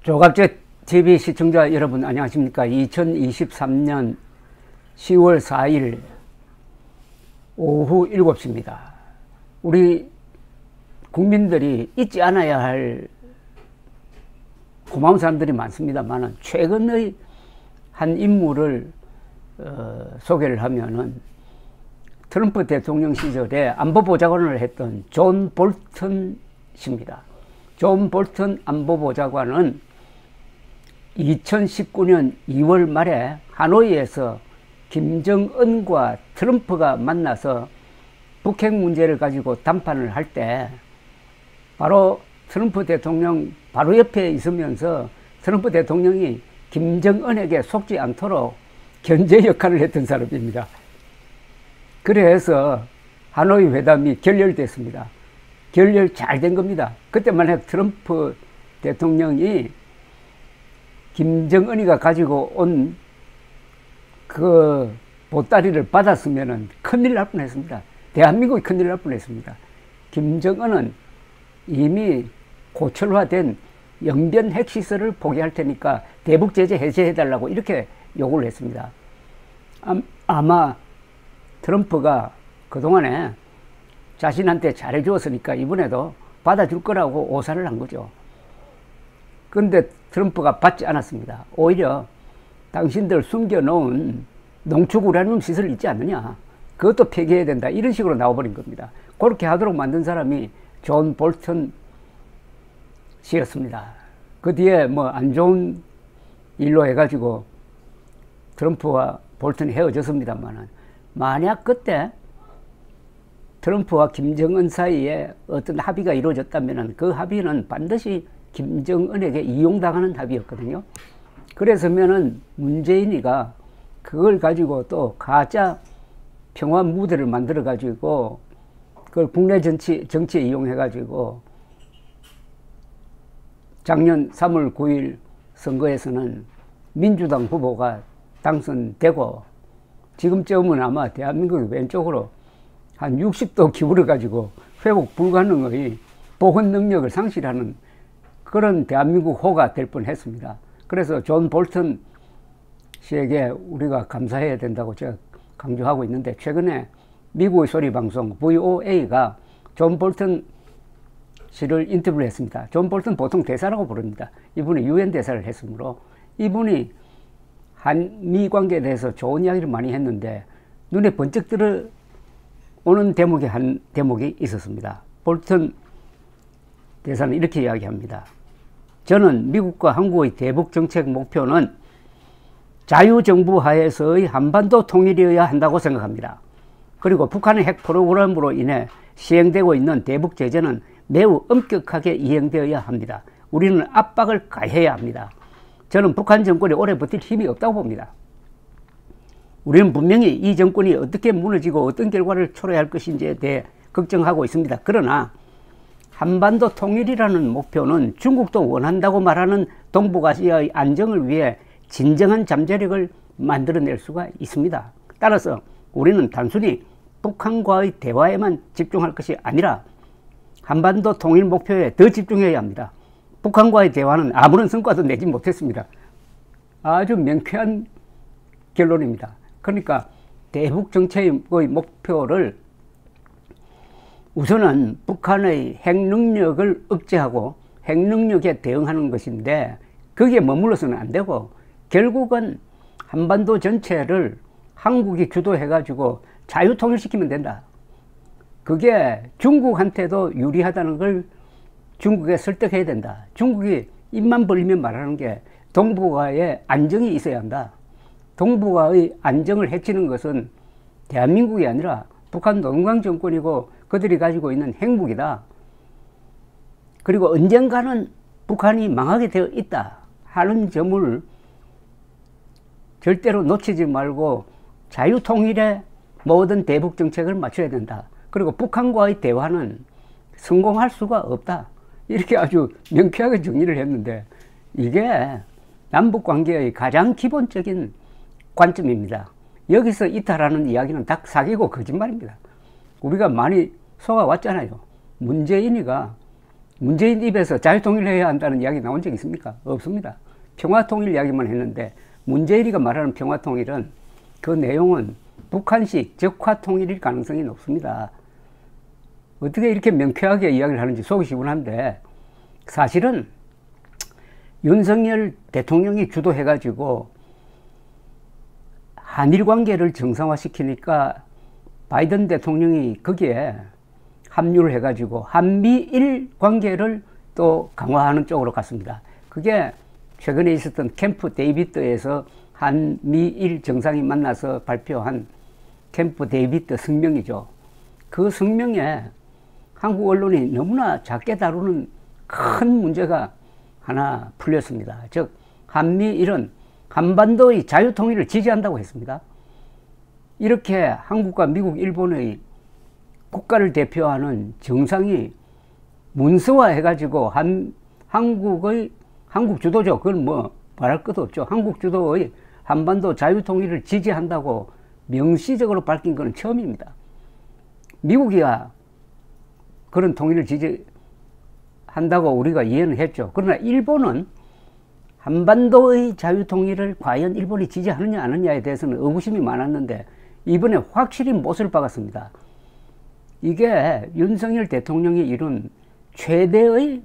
조갑제 TV 시청자 여러분 안녕하십니까. 2023년 10월 4일 오후 7시입니다. 우리 국민들이 잊지 않아야 할 고마운 사람들이 많습니다만 최근의 한 인물을 소개를 하면은 트럼프 대통령 시절에 안보보좌관을 했던 존 볼턴 씨입니다. 존 볼턴 안보보좌관은 2019년 2월 말에 하노이에서 김정은과 트럼프가 만나서 북핵 문제를 가지고 담판을 할 때 바로 트럼프 대통령 바로 옆에 있으면서 트럼프 대통령이 김정은에게 속지 않도록 견제 역할을 했던 사람입니다. 그래서 하노이 회담이 결렬됐습니다. 결렬 잘 된 겁니다. 그때만 해도 트럼프 대통령이 김정은이가 가지고 온 그 보따리를 받았으면 큰일 날 뻔했습니다. 대한민국이 큰일 날 뻔했습니다. 김정은은 이미 고철화된 영변 핵시설을 포기할 테니까 대북 제재 해제해달라고 이렇게 요구를 했습니다. 아마 트럼프가 그동안에 자신한테 잘해주었으니까 이번에도 받아줄 거라고 오사를 한 거죠. 그런데 트럼프가 받지 않았습니다. 오히려 당신들 숨겨놓은 농축 우라늄 시설 있지 않느냐, 그것도 폐기해야 된다, 이런 식으로 나와버린 겁니다. 그렇게 하도록 만든 사람이 존 볼턴 씨였습니다. 그 뒤에 뭐 안 좋은 일로 해가지고 트럼프와 볼턴이 헤어졌습니다만, 만약 그때 트럼프와 김정은 사이에 어떤 합의가 이루어졌다면 그 합의는 반드시 김정은에게 이용당하는 합의였거든요. 그래서면은 문재인이가 그걸 가지고 또 가짜 평화 무대를 만들어 가지고 그걸 국내 정치에 이용해 가지고 작년 3월 9일 선거에서는 민주당 후보가 당선되고 지금쯤은 아마 대한민국이 왼쪽으로 한 60도 기울어 가지고 회복 불가능의 보건 능력을 상실하는 그런 대한민국 호가 될 뻔했습니다. 그래서 존 볼턴 씨에게 우리가 감사해야 된다고 제가 강조하고 있는데, 최근에 미국의 소리 방송 VOA가 존 볼턴 씨를 인터뷰를 했습니다. 존 볼턴 보통 대사라고 부릅니다. 이분이 유엔 대사를 했으므로 이분이 한미 관계에 대해서 좋은 이야기를 많이 했는데 눈에 번쩍 들어오는 한 대목이 있었습니다. 볼턴 대사는 이렇게 이야기합니다. 저는 미국과 한국의 대북 정책 목표는 자유정부 하에서의 한반도 통일이어야 한다고 생각합니다. 그리고 북한의 핵 프로그램으로 인해 시행되고 있는 대북 제재는 매우 엄격하게 이행되어야 합니다. 우리는 압박을 가해야 합니다. 저는 북한 정권이 오래 버틸 힘이 없다고 봅니다. 우리는 분명히 이 정권이 어떻게 무너지고 어떤 결과를 초래할 것인지에 대해 걱정하고 있습니다. 그러나 한반도 통일이라는 목표는 중국도 원한다고 말하는 동북아시아의 안정을 위해 진정한 잠재력을 만들어낼 수가 있습니다. 따라서 우리는 단순히 북한과의 대화에만 집중할 것이 아니라 한반도 통일 목표에 더 집중해야 합니다. 북한과의 대화는 아무런 성과도 내지 못했습니다. 아주 명쾌한 결론입니다. 그러니까 대북 정책의 목표를 우선은 북한의 핵능력을 억제하고 핵능력에 대응하는 것인데, 거기에 머물러서는 안 되고 결국은 한반도 전체를 한국이 주도해가지고 자유통일시키면 된다. 그게 중국한테도 유리하다는 걸 중국에 설득해야 된다. 중국이 입만 벌리면 말하는 게 동북아에 안정이 있어야 한다. 동북아의 안정을 해치는 것은 대한민국이 아니라 북한 노동당 정권이고 그들이 가지고 있는 핵무기다. 그리고 언젠가는 북한이 망하게 되어 있다 하는 점을 절대로 놓치지 말고 자유통일에 모든 대북 정책을 맞춰야 된다. 그리고 북한과의 대화는 성공할 수가 없다. 이렇게 아주 명쾌하게 정리를 했는데, 이게 남북관계의 가장 기본적인 관점입니다. 여기서 이탈하는 이야기는 다 사기고 거짓말입니다. 우리가 많이 속아왔잖아요. 문재인이가 문재인 입에서 자유통일해야 한다는 이야기 나온 적 있습니까? 없습니다. 평화통일 이야기만 했는데 문재인이가 말하는 평화통일은 그 내용은 북한식 적화통일일 가능성이 높습니다. 어떻게 이렇게 명쾌하게 이야기를 하는지 속이 시원한데 사실은 윤석열 대통령이 주도해가지고 한일 관계를 정상화시키니까 바이든 대통령이 거기에 합류를 해가지고 한미일 관계를 또 강화하는 쪽으로 갔습니다. 그게 최근에 있었던 캠프 데이비드에서 한미일 정상이 만나서 발표한 캠프 데이비드 성명이죠. 그 성명에 한국 언론이 너무나 작게 다루는 큰 문제가 하나 풀렸습니다. 즉 한미일은 한반도의 자유통일을 지지한다고 했습니다. 이렇게 한국과 미국, 일본의 국가를 대표하는 정상이 문서화해가지고 한국 주도죠. 그건 뭐 말할 것도 없죠. 한국 주도의 한반도 자유통일을 지지한다고 명시적으로 밝힌 것은 처음입니다. 미국이야 그런 통일을 지지한다고 우리가 이해는 했죠. 그러나 일본은 한반도의 자유통일을 과연 일본이 지지하느냐 안 하느냐에 대해서는 의구심이 많았는데 이번에 확실히 못을 박았습니다. 이게 윤석열 대통령이 이룬 최대의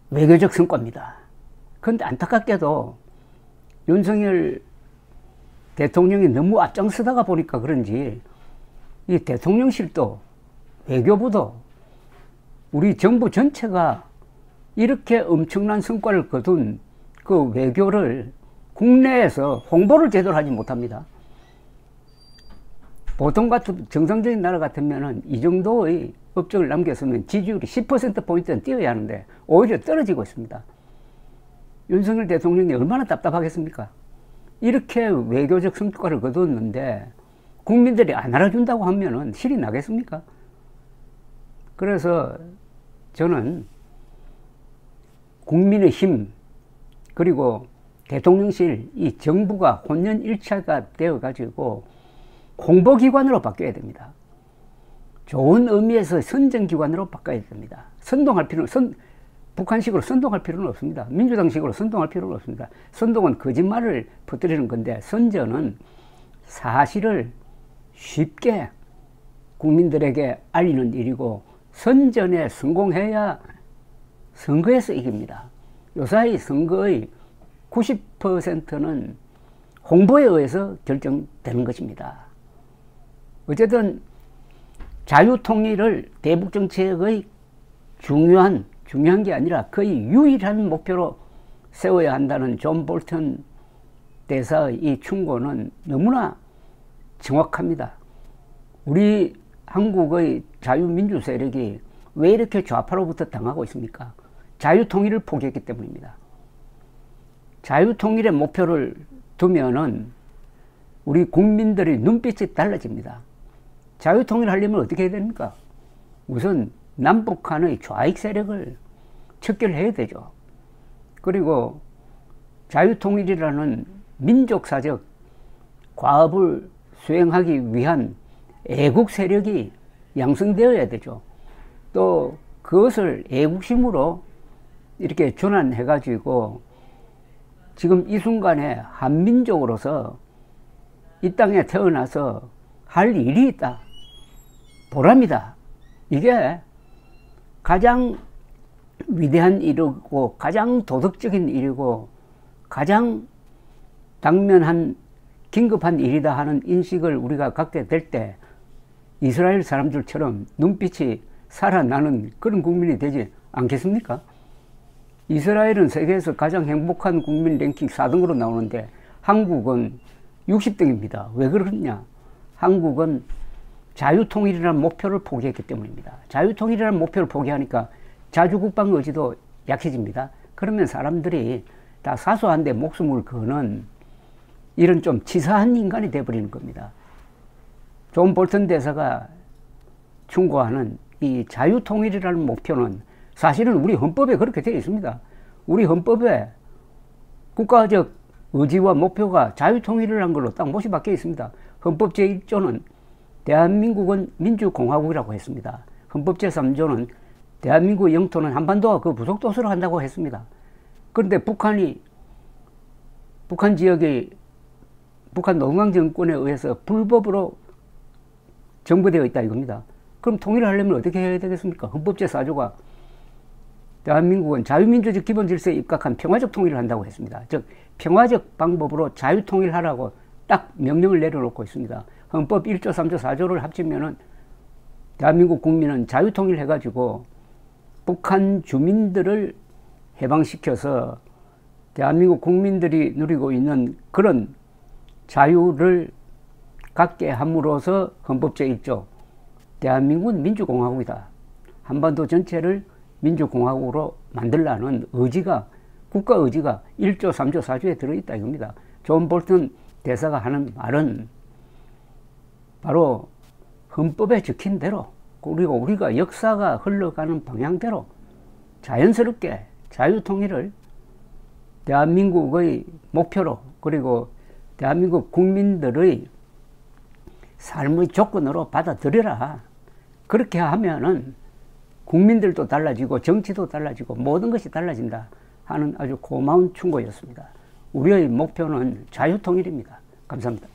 외교적 성과입니다. 그런데 안타깝게도 윤석열 대통령이 너무 앞장서다가 보니까 그런지 이 대통령실도 외교부도 우리 정부 전체가 이렇게 엄청난 성과를 거둔 그 외교를 국내에서 홍보를 제대로 하지 못합니다. 보통 같은 정상적인 나라 같으면 이 정도의 업적을 남겼으면 지지율이 10%포인트는 뛰어야 하는데 오히려 떨어지고 있습니다. 윤석열 대통령이 얼마나 답답하겠습니까? 이렇게 외교적 성과를 거뒀는데 국민들이 안 알아준다고 하면은 실이 나겠습니까? 그래서 저는 국민의힘 그리고 대통령실 이 정부가 혼연일체가 되어가지고 홍보기관으로 바뀌어야 됩니다. 좋은 의미에서 선전기관으로 바꿔야 됩니다. 선동할 필요는 북한식으로 선동할 필요는 없습니다. 민주당식으로 선동할 필요는 없습니다. 선동은 거짓말을 퍼뜨리는 건데 선전은 사실을 쉽게 국민들에게 알리는 일이고 선전에 성공해야 선거에서 이깁니다. 요사이 선거의 90%는 홍보에 의해서 결정되는 것입니다. 어쨌든 자유통일을 대북정책의 중요한 게 아니라 거의 유일한 목표로 세워야 한다는 존 볼턴 대사의 이 충고는 너무나 정확합니다. 우리 한국의 자유민주 세력이 왜 이렇게 좌파로부터 당하고 있습니까? 자유통일을 포기했기 때문입니다. 자유통일의 목표를 두면은 우리 국민들의 눈빛이 달라집니다. 자유통일 하려면 어떻게 해야 됩니까? 우선 남북한의 좌익 세력을 척결해야 되죠. 그리고 자유통일이라는 민족사적 과업을 수행하기 위한 애국 세력이 양성되어야 되죠. 또 그것을 애국심으로 이렇게 전환해가지고 지금 이 순간에 한민족으로서 이 땅에 태어나서 할 일이 있다. 보람이다. 이게 가장 위대한 일이고 가장 도덕적인 일이고 가장 당면한 긴급한 일이다 하는 인식을 우리가 갖게 될 때 이스라엘 사람들처럼 눈빛이 살아나는 그런 국민이 되지 않겠습니까? 이스라엘은 세계에서 가장 행복한 국민 랭킹 4등으로 나오는데 한국은 60등입니다. 왜 그러냐? 한국은 자유통일이라는 목표를 포기했기 때문입니다. 자유통일이라는 목표를 포기하니까 자주국방 의지도 약해집니다. 그러면 사람들이 다 사소한데 목숨을 거는 이런 좀 치사한 인간이 되어버리는 겁니다. 존 볼턴 대사가 충고하는 이 자유통일이라는 목표는 사실은 우리 헌법에 그렇게 되어 있습니다. 우리 헌법에 국가적 의지와 목표가 자유통일이라는 걸로 딱 못이 박혀 있습니다. 헌법 제1조는 대한민국은 민주공화국이라고 했습니다. 헌법 제3조는 대한민국 영토는 한반도가 그 부속도서를 한다고 했습니다. 그런데 북한 지역이 북한 노동당 정권에 의해서 불법으로 정부되어 있다 이겁니다. 그럼 통일을 하려면 어떻게 해야 되겠습니까? 헌법 제4조가 대한민국은 자유민주적 기본질서에 입각한 평화적 통일을 한다고 했습니다. 즉 평화적 방법으로 자유통일하라고 딱 명령을 내려놓고 있습니다. 헌법 1조, 3조, 4조를 합치면은 대한민국 국민은 자유통일 해가지고 북한 주민들을 해방시켜서 대한민국 국민들이 누리고 있는 그런 자유를 갖게 함으로써 헌법 제1조 대한민국은 민주공화국이다. 한반도 전체를 민주공화국으로 만들라는 의지가, 국가 의지가 1조, 3조, 4조에 들어있다 이겁니다. 존 볼턴 대사가 하는 말은 바로 헌법에 적힌 대로, 그리고 우리가 역사가 흘러가는 방향대로 자연스럽게 자유통일을 대한민국의 목표로, 그리고 대한민국 국민들의 삶의 조건으로 받아들여라. 그렇게 하면은 국민들도 달라지고 정치도 달라지고 모든 것이 달라진다 하는 아주 고마운 충고였습니다. 우리의 목표는 자유통일입니다. 감사합니다.